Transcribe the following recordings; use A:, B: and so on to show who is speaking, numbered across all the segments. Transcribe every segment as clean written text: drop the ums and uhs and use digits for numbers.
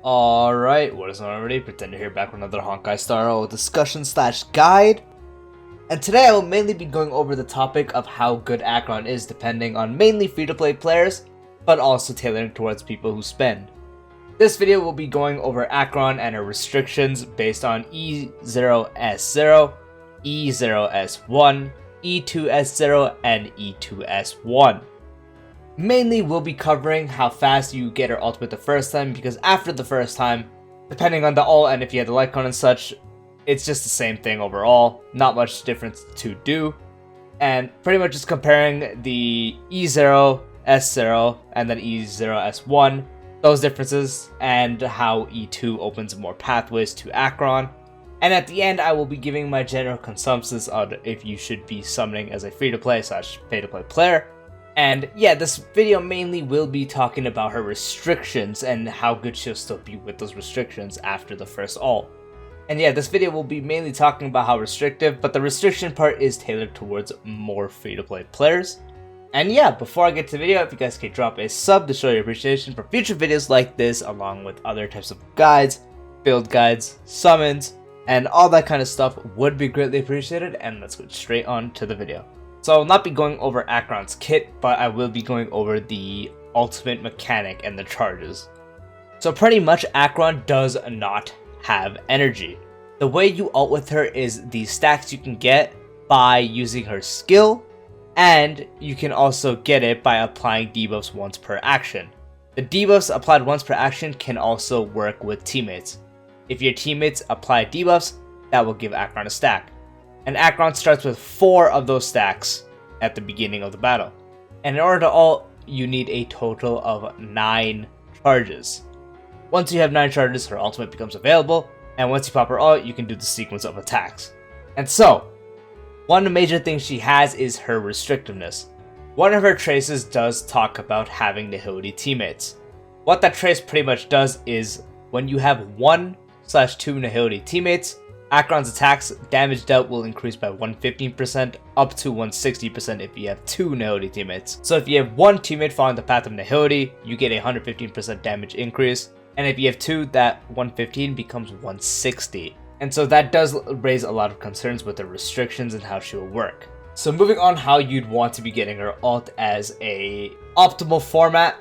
A: Alright, what is not already? Pretender here, back with another Honkai E0S0 discussion / guide. And today I will mainly be going over the topic of how good Acheron is depending on mainly free-to-play players, but also tailoring towards people who spend. This video will be going over Acheron and her restrictions based on E0S0, E0S1, E2S0, and E2S1. Mainly, we'll be covering how fast you get her ultimate the first time, because after the first time, depending on the ult and if you had the light cone and such, it's just the same thing overall, not much difference to do. And pretty much just comparing the E0S0 and then E0S1, those differences, and how E2 opens more pathways to Acheron. And at the end, I will be giving my general consensus on if you should be summoning as a free-to-play / pay-to-play player. And yeah, this video mainly will be talking about her restrictions and how good she'll still be with those restrictions after the first ult. And yeah, this video will be mainly talking about how restrictive, but the restriction part is tailored towards more free-to-play players. And yeah, before I get to the video, if you guys could drop a sub to show your appreciation for future videos like this, along with other types of guides, build guides, summons, and all that kind of stuff would be greatly appreciated. And let's go straight on to the video. So I will not be going over Acheron's kit, but I will be going over the ultimate mechanic and the charges. So pretty much Acheron does not have energy. The way you ult with her is the stacks you can get by using her skill, and you can also get it by applying debuffs once per action. The debuffs applied once per action can also work with teammates. If your teammates apply debuffs, that will give Acheron a stack. And Acheron starts with 4 of those stacks at the beginning of the battle. And in order to ult, you need a total of 9 charges. Once you have 9 charges, her ultimate becomes available, and once you pop her ult, you can do the sequence of attacks. And so, one major thing she has is her restrictiveness. One of her traces does talk about having nihility teammates. What that trace pretty much does is, when you have 1/2 nihility teammates, Acheron's attacks damage dealt will increase by 115% up to 160% if you have 2 nihility teammates. So if you have 1 teammate following the path of nihility, you get a 115% damage increase. And if you have 2, that 115 becomes 160. And so that does raise a lot of concerns with the restrictions and how she will work. So moving on, how you'd want to be getting her ult as a optimal format.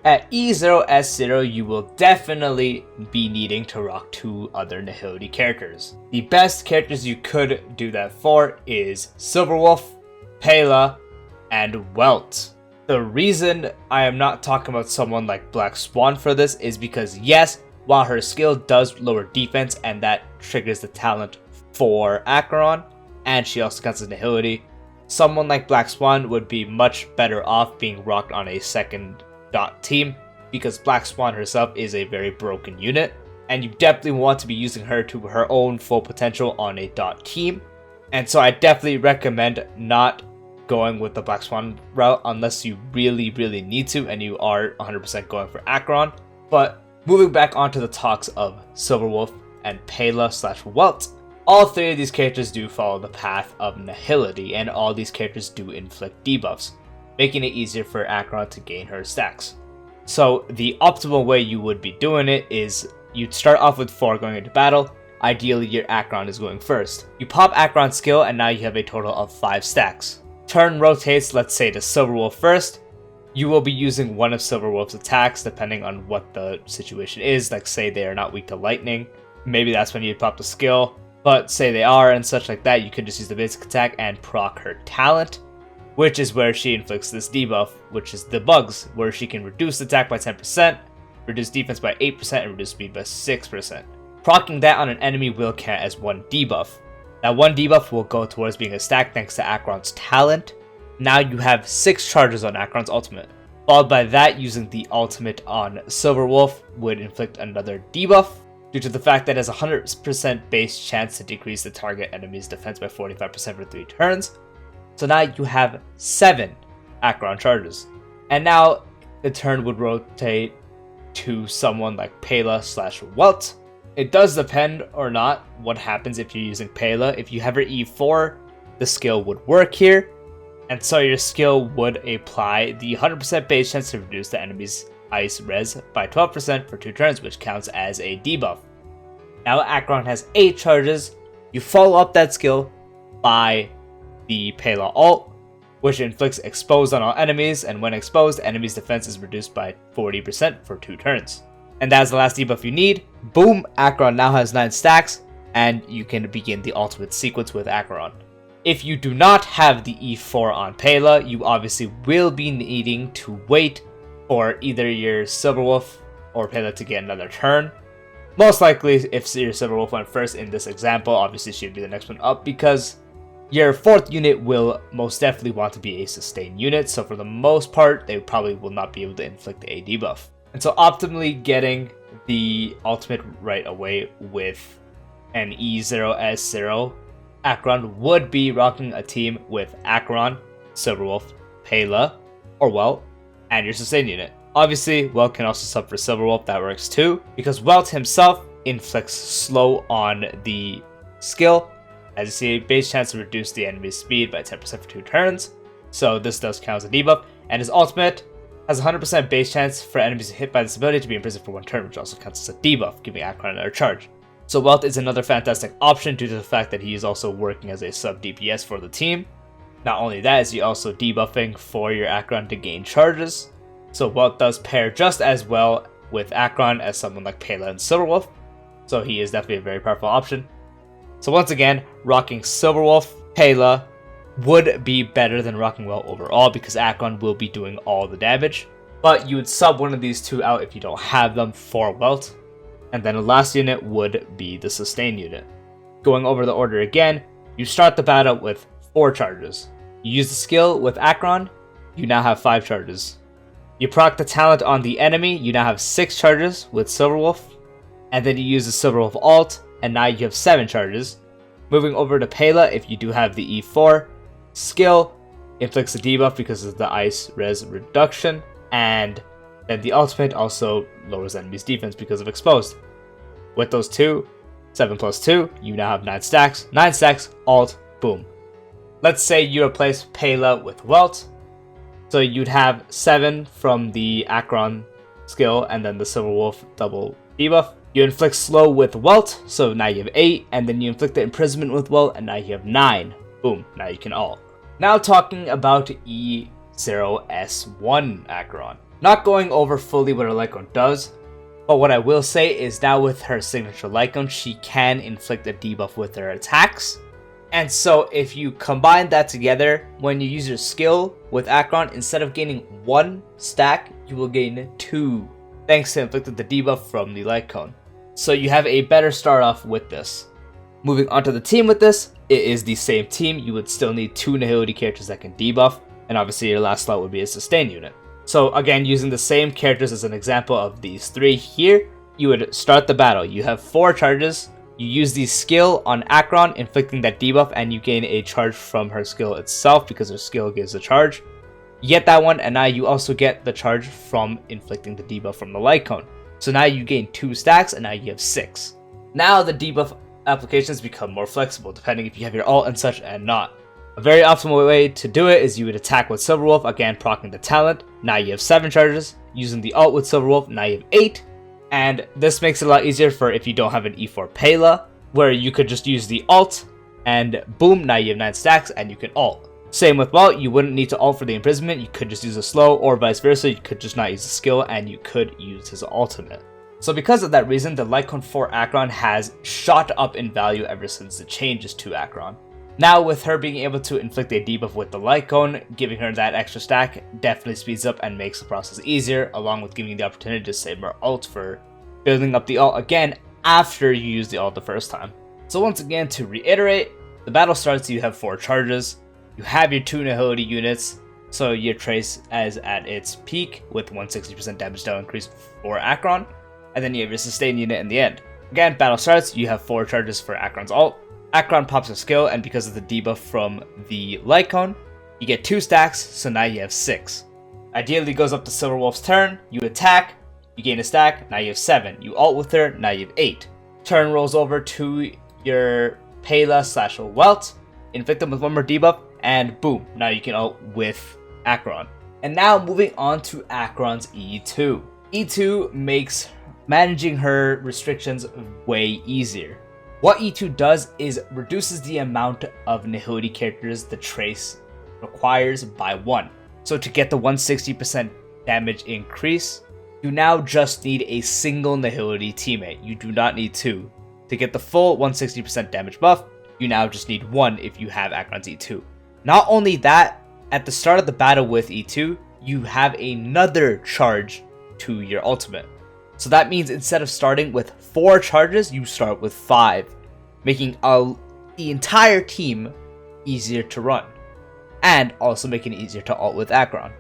A: At E0S0, you will definitely be needing to rock 2 other nihility characters. The best characters you could do that for is Silverwolf, Pela, and Welt. The reason I am not talking about someone like Black Swan for this is because yes, while her skill does lower defense and that triggers the talent for Acheron, and she also counts as nihility, someone like Black Swan would be much better off being rocked on a second dot team, because Black Swan herself is a very broken unit, and you definitely want to be using her to her own full potential on a dot team. And so I definitely recommend not going with the Black Swan route unless you really need to and you are 100% going for Acheron. But moving back onto the talks of Silverwolf and Pela / Welt, all 3 of these characters do follow the path of nihility, and all these characters do inflict debuffs, making it easier for Acheron to gain her stacks. So the optimal way you would be doing it is you'd start off with 4 going into battle. Ideally, your Acheron is going first. You pop Acheron's skill, and now you have a total of 5 stacks. Turn rotates, let's say, to Silverwolf first. You will be using one of Silverwolf's attacks depending on what the situation is. Like, say they are not weak to lightning, maybe that's when you'd pop the skill. But say they are and such like that, you could just use the basic attack and proc her talent, which is where she inflicts this debuff, which is the bugs, where she can reduce attack by 10%, reduce defense by 8%, and reduce speed by 6%. Proccing that on an enemy will count as 1 debuff. That 1 debuff will go towards being a stack thanks to Acheron's talent. Now you have 6 charges on Acheron's ultimate. Followed by that, using the ultimate on Silverwolf would inflict another debuff, due to the fact that it has a 100% base chance to decrease the target enemy's defense by 45% for 3 turns. So now you have 7 Acheron charges. And now the turn would rotate to someone like Pela / Welt. It does depend or not what happens if you're using Pela. If you have her E4, the skill would work here. And so your skill would apply the 100% base chance to reduce the enemy's ice res by 12% for 2 turns, which counts as a debuff. Now Acheron has 8 charges. You follow up that skill by the Pela ult, which inflicts exposed on all enemies, and when exposed, enemies' defense is reduced by 40% for 2 turns. And that's the last debuff you need. Boom, Acheron now has 9 stacks, and you can begin the ultimate sequence with Acheron. If you do not have the E4 on Pela, you obviously will be needing to wait for either your Silver Wolf or Pela to get another turn. Most likely, if your Silver Wolf went first in this example, obviously she'd be the next one up, because your 4th unit will most definitely want to be a sustained unit, so for the most part, they probably will not be able to inflict a debuff. And so optimally getting the ultimate right away with an E0S0 Acheron would be rocking a team with Acheron, Silver Wolf, Pela, or Welt, and your sustain unit. Obviously, Welt can also sub for Silver Wolf, that works too, because Welt himself inflicts slow on the skill. As you see, base chance to reduce the enemy's speed by 10% for 2 turns, so this does count as a debuff, and his ultimate has 100% base chance for enemies hit by this ability to be imprisoned for 1 turn, which also counts as a debuff, giving Acheron another charge. So Welt is another fantastic option due to the fact that he is also working as a sub DPS for the team. Not only that, is he also debuffing for your Acheron to gain charges. So Welt does pair just as well with Acheron as someone like Pela and Silver Wolf. So he is definitely a very powerful option. So once again, rocking Silver Wolf, Pela would be better than rocking Welt overall because Acheron will be doing all the damage. But you would sub one of these two out if you don't have them for Welt. And then the last unit would be the sustain unit. Going over the order again, you start the battle with 4 charges. You use the skill with Acheron, you now have 5 charges. You proc the talent on the enemy, you now have 6 charges with Silver Wolf. And then you use the Silver Wolf ult, and now you have 7 charges. Moving over to Pela, if you do have the E4, skill inflicts a debuff because of the ice res reduction, and then the ultimate also lowers enemy's defense because of exposed. With those two, 7 plus 2, you now have 9 stacks. 9 stacks, ult, boom. Let's say you replace Pela with Welt. So you'd have 7 from the Acheron skill and then the Silver Wolf double debuff. You inflict slow with Welt, so now you have 8, and then you inflict the imprisonment with Welt, and now you have 9. Boom, now you can ult. Now talking about E0S1 Acheron. Not going over fully what her Lycone does, but what I will say is now with her signature Lycone, she can inflict a debuff with her attacks. And so if you combine that together, when you use your skill with Acheron, instead of gaining 1 stack, you will gain 2, thanks to inflicting the debuff from the Lycone. So you have a better start off with this. Moving on to the team with this, it is the same team. You would still need 2 Nihility characters that can debuff, and obviously your last slot would be a sustain unit. So again, using the same characters as an example of these 3 here, you would start the battle. You have 4 charges, you use the skill on Acheron, inflicting that debuff, and you gain a charge from her skill itself because her skill gives a charge. You get that one, and now you also get the charge from inflicting the debuff from the Lycone. So now you gain 2 stacks, and now you have 6. Now the debuff applications become more flexible, depending if you have your ult and such and not. A very optimal way to do it is you would attack with Silver Wolf, again proccing the talent. Now you have 7 charges. Using the ult with Silver Wolf, now you have 8. And this makes it a lot easier for if you don't have an E4 Pela, where you could just use the ult, and boom, now you have 9 stacks and you can ult. Same with Welt, you wouldn't need to ult for the imprisonment, you could just use a slow, or vice versa, you could just not use the skill and you could use his ultimate. So because of that reason, the Lycone for Acheron has shot up in value ever since the changes to Acheron. Now with her being able to inflict a debuff with the Lycone, giving her that extra stack definitely speeds up and makes the process easier, along with giving you the opportunity to save more ult for building up the ult again after you use the ult the first time. So once again, to reiterate, the battle starts, you have 4 charges, you have your 2 Nihility units, so your Trace is at its peak with 160% damage down increase for Acheron, and then you have your sustain unit in the end. Again, battle starts, you have 4 charges for Acheron's ult. Acheron pops a skill, and because of the debuff from the Lycone, you get 2 stacks, so now you have 6. Ideally goes up to Silver Wolf's turn, you attack, you gain a stack, now you have 7. You ult with her, now you have 8. Turn rolls over to your Pela/Welt, inflict them with 1 more debuff, and boom, now you can ult with Acheron. And now moving on to Acheron's E2. E2 makes managing her restrictions way easier. What E2 does is reduces the amount of nihility characters the trace requires by 1. So to get the 160% damage increase, you now just need a single nihility teammate. You do not need 2. To get the full 160% damage buff, you now just need 1 if you have Acheron's E2. Not only that, at the start of the battle with E2, you have another charge to your ultimate. So that means instead of starting with 4 charges, you start with 5, making the entire team easier to run, and also making it easier to ult with Acheron.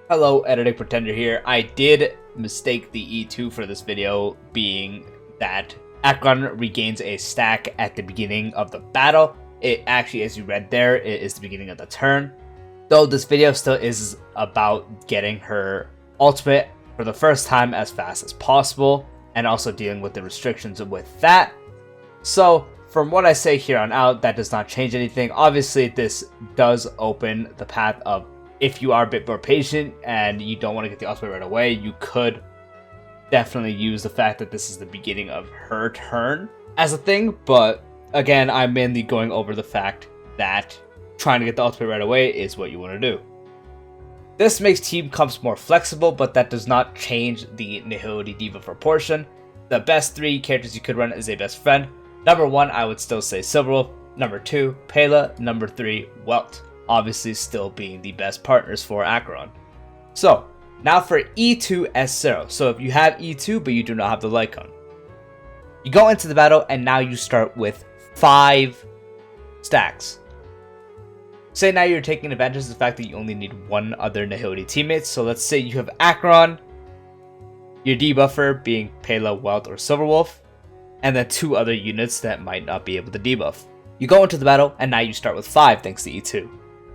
A: Hello, Editing Pretender here. I did mistake the E2 for this video, being that Acheron regains a stack at the beginning of the battle. It actually, as you read there, it is the beginning of the turn. Though this video still is about getting her ultimate for the first time as fast as possible, and also dealing with the restrictions with that. So from what I say here on out, that does not change anything. Obviously, this does open the path of, if you are a bit more patient and you don't want to get the ultimate right away, you could definitely use the fact that this is the beginning of her turn as a thing. But again, I'm mainly going over the fact that trying to get the ultimate right away is what you want to do. This makes team comps more flexible, but that does not change the nihility diva proportion. The best 3 characters you could run as a best friend. Number 1, I would still say Silverwolf. Number 2, Pela. Number 3, Welt. Obviously still being the best partners for Acheron. So, now for E2S0. So if you have E2 but you do not have the Lycon, you go into the battle and now you start with 5 stacks. Say now you're taking advantage of the fact that you only need 1 other nihility teammate. So let's say you have Acheron, your debuffer being Pela, Welt, or Silverwolf, and then 2 other units that might not be able to debuff. You go into the battle and now you start with 5 thanks to E2.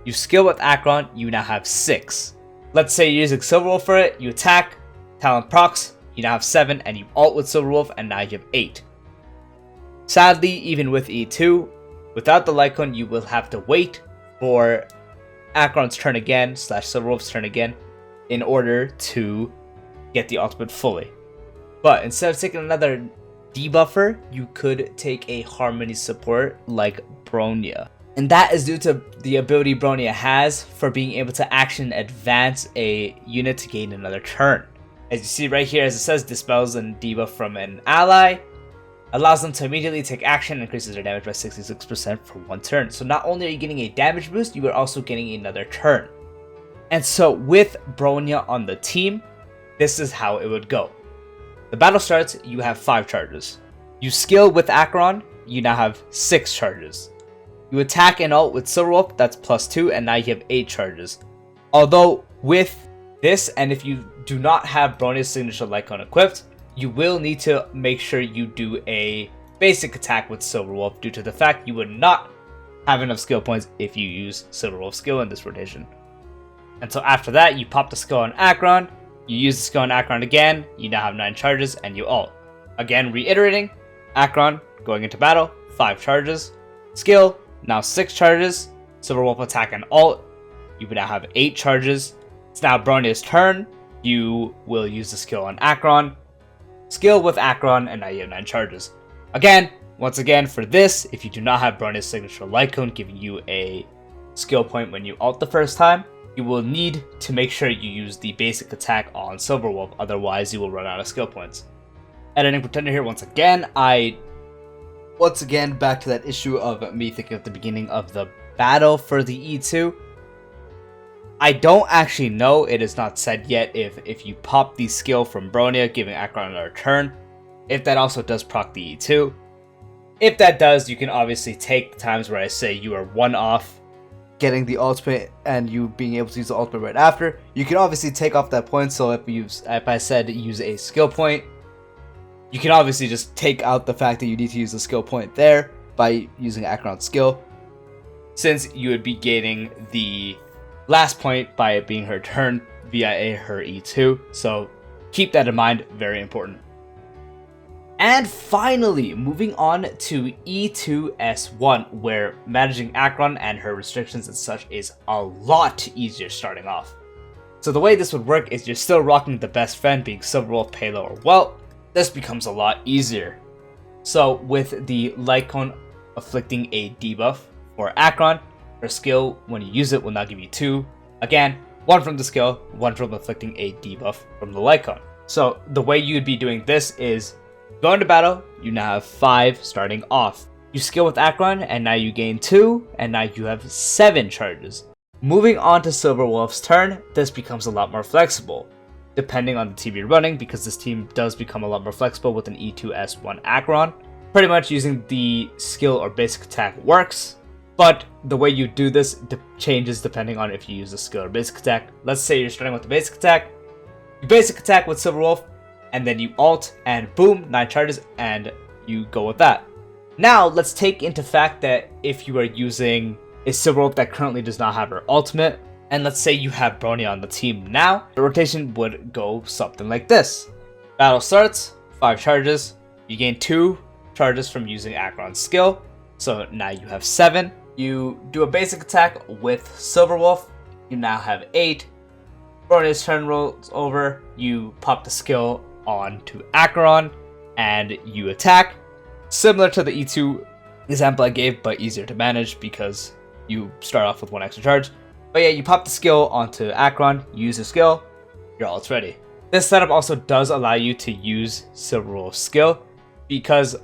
A: You skill with Acheron, you now have 6. Let's say you're using Silverwolf for it, you attack, talent procs, you now have 7, and you ult with Silverwolf, and now you have 8. Sadly, even with E2, without the Lycon, you will have to wait for Acheron's turn again, / Silverwolf's turn again, in order to get the ultimate fully. But instead of taking another debuffer, you could take a harmony support like Bronya. And that is due to the ability Bronya has for being able to action advance a unit to gain another turn. As you see right here, as it says, dispels and debuff from an ally, allows them to immediately take action and increases their damage by 66% for 1 turn. So not only are you getting a damage boost, you are also getting another turn. And so with Bronya on the team, this is how it would go. The battle starts, you have 5 charges. You skill with Acheron, you now have 6 charges. You attack and ult with Silverwolf, that's +2, and now you have 8 charges. Although with this, and if you do not have Bronya's signature Lycon equipped, you will need to make sure you do a basic attack with Silverwolf due to the fact you would not have enough skill points if you use Silverwolf skill in this rotation. And so after that, you pop the skill on Acheron, you use the skill on Acheron again, you now have 9 charges, and you ult. Again, reiterating, Acheron going into battle, 5 charges, skill, now 6 charges, Silverwolf attack and ult, you would now have 8 charges. It's now Bronya's turn, you will use the skill on Acheron, skill with Acheron, and now you have 9 charges. Again, once again, for this, if you do not have Bronya's signature Lycon giving you a skill point when you ult the first time, you will need to make sure you use the basic attack on Silverwolf, otherwise you will run out of skill points. Editing Pretender here once again. Once again, back to that issue of me thinking at the beginning of the battle for the E2. I don't actually know, it is not said yet, if you pop the skill from Bronya, giving Acheron another turn, if that also does proc the E2. If that does, you can obviously take the times where I say you are 1 off getting the ultimate and you being able to use the ultimate right after. You can obviously take off that point, so if I said use a skill point, you can obviously just take out the fact that you need to use the skill point there by using Acheron's skill, since you would be gaining the last point by it being her turn via her E2. So keep that in mind, very important. And finally, moving on to E2S1, where managing Acheron and her restrictions and such is a lot easier starting off. So the way this would work is you're still rocking the best friend being Silver Wolf, Palo, or Welt. This becomes a lot easier. So with the light cone afflicting a debuff for Acheron, her skill when you use it will now give you 2. Again, 1 from the skill, 1 from afflicting a debuff from the light cone. So the way you'd be doing this is go into battle, you now have 5 starting off. You skill with Acheron and now you gain 2 and now you have 7 charges. Moving on to Silver Wolf's turn, this becomes a lot more flexible, depending on the team you're running, because this team does become a lot more flexible with an E2S1 Acheron. Pretty much using the skill or basic attack works, but the way you do this changes depending on if you use the skill or basic attack. Let's say you're starting with the basic attack, you basic attack with Silver Wolf, and then you ult, and boom, 9 charges, and you go with that. Now, let's take into fact that if you are using a Silver Wolf that currently does not have her ultimate, and let's say you have Bronya on the team now, the rotation would go something like this. Battle starts, 5 charges, you gain 2 charges from using Acheron's skill, so now you have 7. You do a basic attack with Silver Wolf, you now have 8. Bronya's turn rolls over, you pop the skill onto Acheron, and you attack. Similar to the E2 example I gave, but easier to manage because you start off with 1 extra charge. But yeah, you pop the skill onto Acheron, you use the skill, your ult's ready. This setup also does allow you to use Silver Wolf's skill, because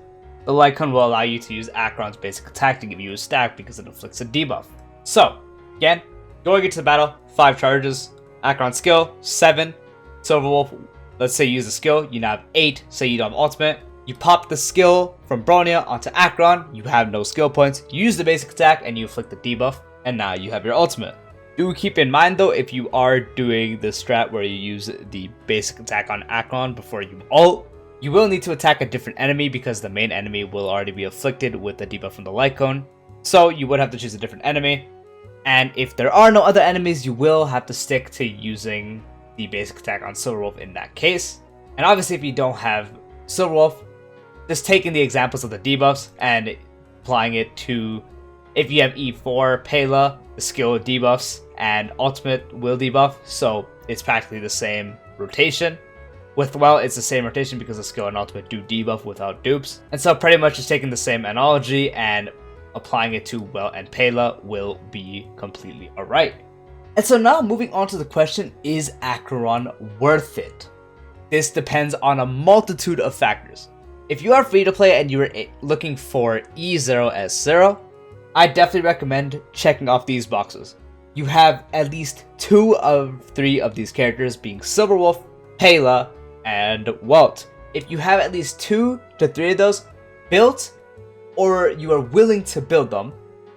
A: the light cone will allow you to use Acheron's basic attack to give you a stack because it inflicts a debuff. So, again, going into the battle, 5 charges, Acheron's skill, 7, Silver Wolf, let's say you use the skill, you now have 8, say you don't have ultimate. You pop the skill from Bronya onto Acheron, you have no skill points, you use the basic attack and you inflict the debuff, and now you have your ultimate. Do keep in mind though, if you are doing the strat where you use the basic attack on Acheron before you ult, you will need to attack a different enemy because the main enemy will already be afflicted with the debuff from the light cone. So you would have to choose a different enemy. And if there are no other enemies, you will have to stick to using the basic attack on Silver Wolf in that case. And obviously if you don't have Silver Wolf, just taking the examples of the debuffs and applying it to, if you have E4 Pela, the skill debuffs and ultimate will debuff, so it's practically the same rotation. With Welt, it's the same rotation because the skill and ultimate do debuff without dupes. And so pretty much just taking the same analogy and applying it to Welt and Pela will be completely alright. And so now moving on to the question, is Acheron worth it? This depends on a multitude of factors. If you are free to play and you are looking for E0S0, I definitely recommend checking off these boxes. You have at least 2 of 3 of these characters being Silver Wolf, Pela, and Welt. If you have at least 2 to 3 of those built, or you are willing to build them,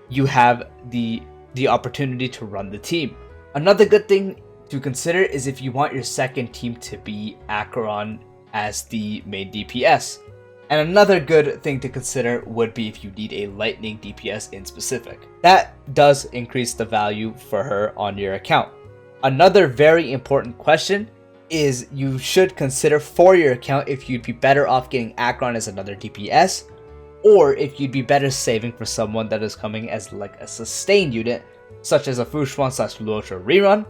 A: you have the opportunity to run the team. Another good thing to consider is if you want your second team to be Acheron as the main DPS. And another good thing to consider would be if you need a lightning DPS in specific. That does increase the value for her on your account. Another very important question is you should consider for your account if you'd be better off getting Acheron as another DPS, or if you'd be better saving for someone that is coming as like a sustained unit, such as a Fushwan/Luocha rerun,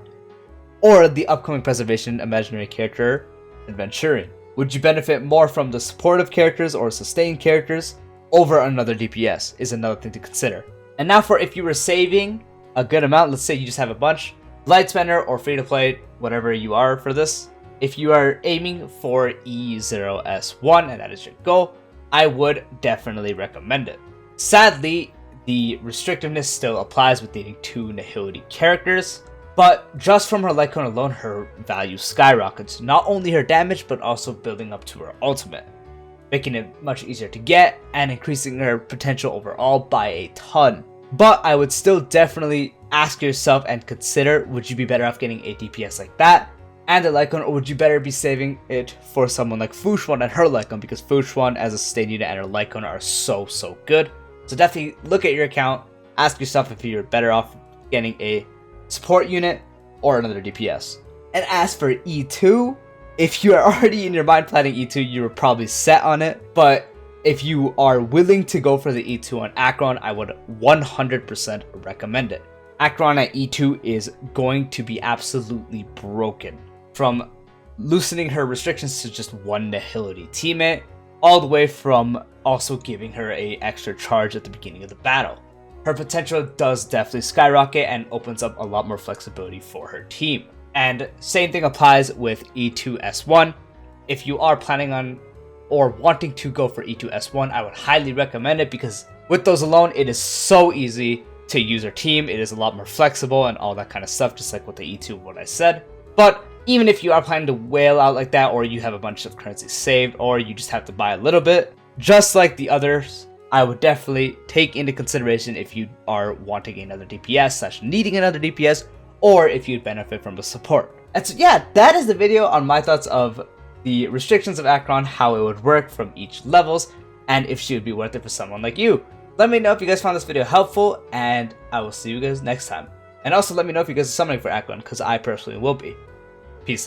A: or the upcoming Preservation imaginary character, Adventuring. Would you benefit more from the supportive characters or sustained characters over another DPS is another thing to consider. And now for if you were saving a good amount, let's say you just have a bunch, light spender or free to play, whatever you are for this, if you are aiming for E0S1 and that is your goal, I would definitely recommend it. Sadly, the restrictiveness still applies with needing 2 Nihility characters, but just from her light cone alone, her value skyrockets. Not only her damage, but also building up to her ultimate, making it much easier to get and increasing her potential overall by a ton. But I would still definitely ask yourself and consider, would you be better off getting a DPS like that and a light cone, or would you better be saving it for someone like Fushwan and her light cone, because Fushwan as a sustained unit and her light cone are so good. So definitely look at your account, ask yourself if you're better off getting a support unit or another DPS. And as for E2, if you are already in your mind planning E2, you were probably set on it, but if you are willing to go for the E2 on Acheron, I would 100% recommend it. Acheron at E2 is going to be absolutely broken. From loosening her restrictions to just one nihility teammate, all the way from also giving her an extra charge at the beginning of the battle. Her potential does definitely skyrocket and opens up a lot more flexibility for her team. And same thing applies with E2S1. If you are planning on or wanting to go for E2S1, I would highly recommend it because with those alone, it is so easy to use her team. It is a lot more flexible and all that kind of stuff, just like with the E2 what I said. But even if you are planning to whale out like that, or you have a bunch of currency saved, or you just have to buy a little bit, just like the others, I would definitely take into consideration if you are wanting another DPS / needing another DPS, or if you'd benefit from the support. And so yeah, that is the video on my thoughts of the restrictions of Acheron, how it would work from each levels, and if she would be worth it for someone like you. Let me know if you guys found this video helpful, and I will see you guys next time. And also let me know if you guys are summoning for Acheron, because I personally will be. Peace out.